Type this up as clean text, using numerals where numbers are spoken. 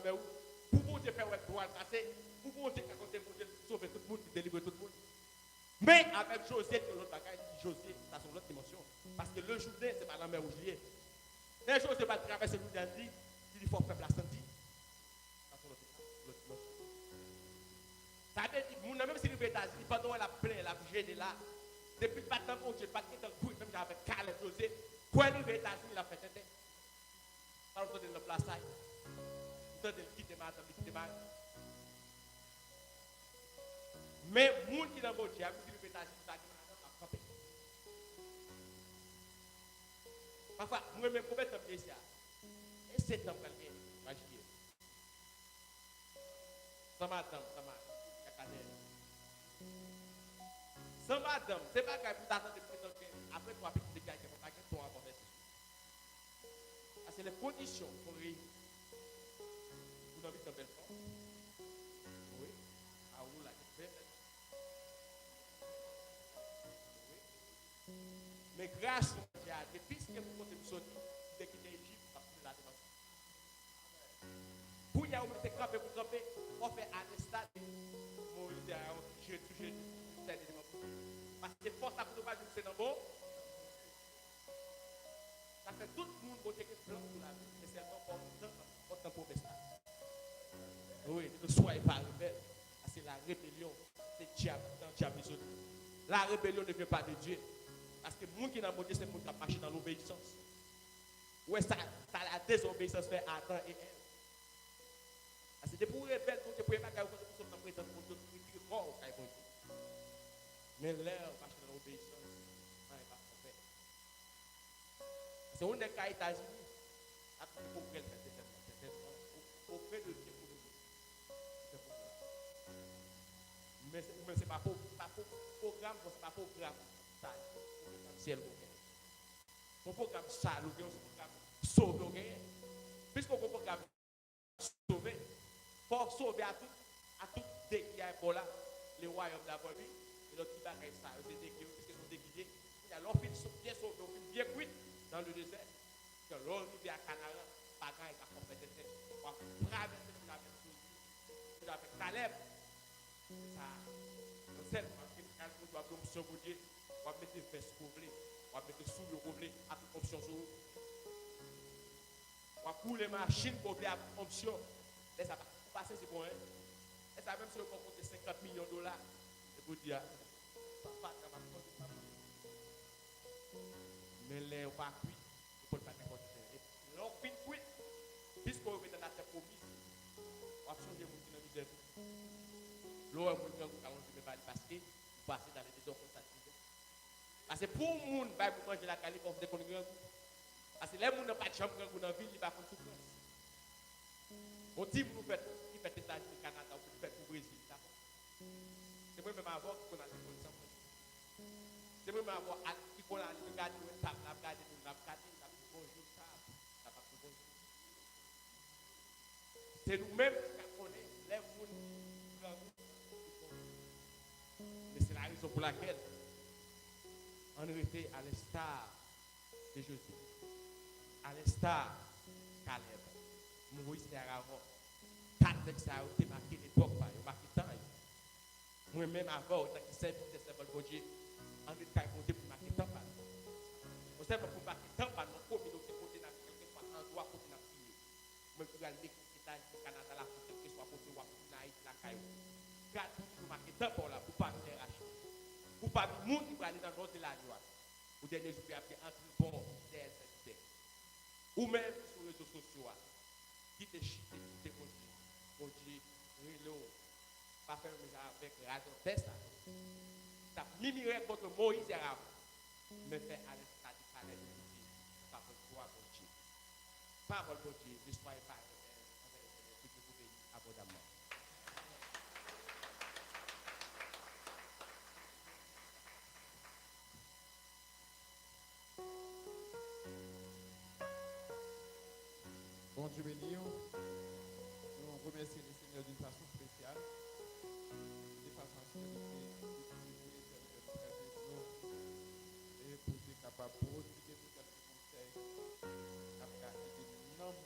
la mer, pour bon Dieu faire ouais droit passer, pour bon Dieu raconter pour Dieu sauver tout le monde, délivrer tout le monde. Mais avec José, c'est l'autre bagaille, José, ça c'est l'autre dimension. Parce que le Jourdain, c'est pas la mer où je un jour, c'est pas traverser le Jourdain, il faut faire la santé. Ça c'est l'autre dimension. Ça veut dire, même si les États-Unis, pendant la plaie, la gêne là, depuis pas tant qu'on pas de temps, même avec Caleb José, quand les États-Unis, il a fait tête. Par exemple, de la place, il a quitté ma. Mais les gens qui sont dans le diable, les États-Unis, ils ont frappé. Parfois, moi-même, combien de temps je suis là? Et 7 ans, quelqu'un, imaginez. Sans madame, sans madame, c'est pas grave pour t'attendre après 3 petites dégages, il faut pas que tu aies conversation. C'est les conditions pour réunir. Vous avez une belle forme. Oui. À où la belle. Oui. Mais grâce à Dieu, depuis que vous comptez vous sortir, vous quittez l'Égypte, parce que la démence. Pour y avoir été campé, vous campez, on fait un stade. Moïse a touché. Parce que force à vous pas c'est dans bon. Ça fait tout le monde qui est blanc pour la vie, mais seulement pour le temps pour ça. Oui, ne soyez pas rebelle. C'est la rébellion. C'est diable, diable. La rébellion ne vient pas de Dieu. Parce que le monde qui est dans le Dieu, c'est le monde qui a marché dans l'obéissance. Ouais, ça la désobéissance fait Adam et Ève. Parce que c'est pour rebelle, pour que vous ne soyez pas présent pour tout le monde. Mais l'heure marche dans l'obéissance. Non, il va pas faire. C'est on est qu'à États-Unis. Après, il faut qu'elle fasse auprès de Dieu pour nous. Mais ce n'est pas programme, ce n'est pas programme. C'est le programme. Mon programme, ça, le programme sauver. Puisqu'on peut programme sauver, il faut sauver à tout dès qu'il y a un bon là, les royaumes d'abord. Et l'autre qui bagaille ça, c'est déguisé, puisqu'ils sont déguisés. Il y a l'homme bien sauvé, bien cuit dans le désert. Que l'homme vient à Canara, bagaille a compétité. On va traverser la même chose. Avec Caleb, ça, on sait que quand on doit l'option pour Dieu, on va mettre des vestes couvertes, on va mettre sous le couvert, à toute option sur vous. On va couler les machines pour faire option. Et ça va passer, c'est bon, hein? Et ça, même si on compte 50 millions de dollars, et vous dire, papa, ça va pas. Mais les pas cuits, il ne faut pas n'importe quoi. L'on fin cuit, puisqu'on est dans la terre promise, on va changer mon qui dans misère. L'on est mon qui ne va pas passer, vous passez dans les désordres comme ça. Parce que pour le monde, vous manger la calife, on fait des conneries. Parce que les gens n'ont pas de chambre dans la ville, ils ne vont pas faire souffrance. On dit, vous faites, il fait des États-Unis, Canada, vous faites au Brésil. C'est moi-même avant qu'on a des conditions. C'est moi-même avant qu'on a des regarder, on a regardé, on a regardé, on a dit bonjour, ça va pas bonjour. C'est nous-mêmes qui connaissons les gens. Mais c'est la raison pour laquelle on était à l'instar de Jésus, à l'instar de Caleb, Moïse et Aaron. 4 textes a été marqués l'époque, marqué temps. Moi-même avant, autant que c'est de Dieu, on est compté pour marquer temps. On sait pour marquer temps, notre communauté côté dans quelque soit endroit côté dans pays. Moi je vais aller au Canada là pour quelque soit côté ou en Haïti la Caille. Garde pour marquer temps pour là pour pas nous déracher. Pour pas nous monde qui va aller dans l'autre de la joie. Ou dernier jour après entre bon des ou même sur les réseaux sociaux qui te chite qui te continue Relo pas faire avec raison test ça mimirer contre Moïse et Aaron mais fait à l'instar du palais de Dieu par le droit de Dieu parole de Dieu ne soyez pas que vous bénisse abondamment. Bon Dieu béni, nous remercions le Seigneur d'une façon spéciale, de façon à ce que et pour être capable de profiter de quelques conseils, à garder des nombres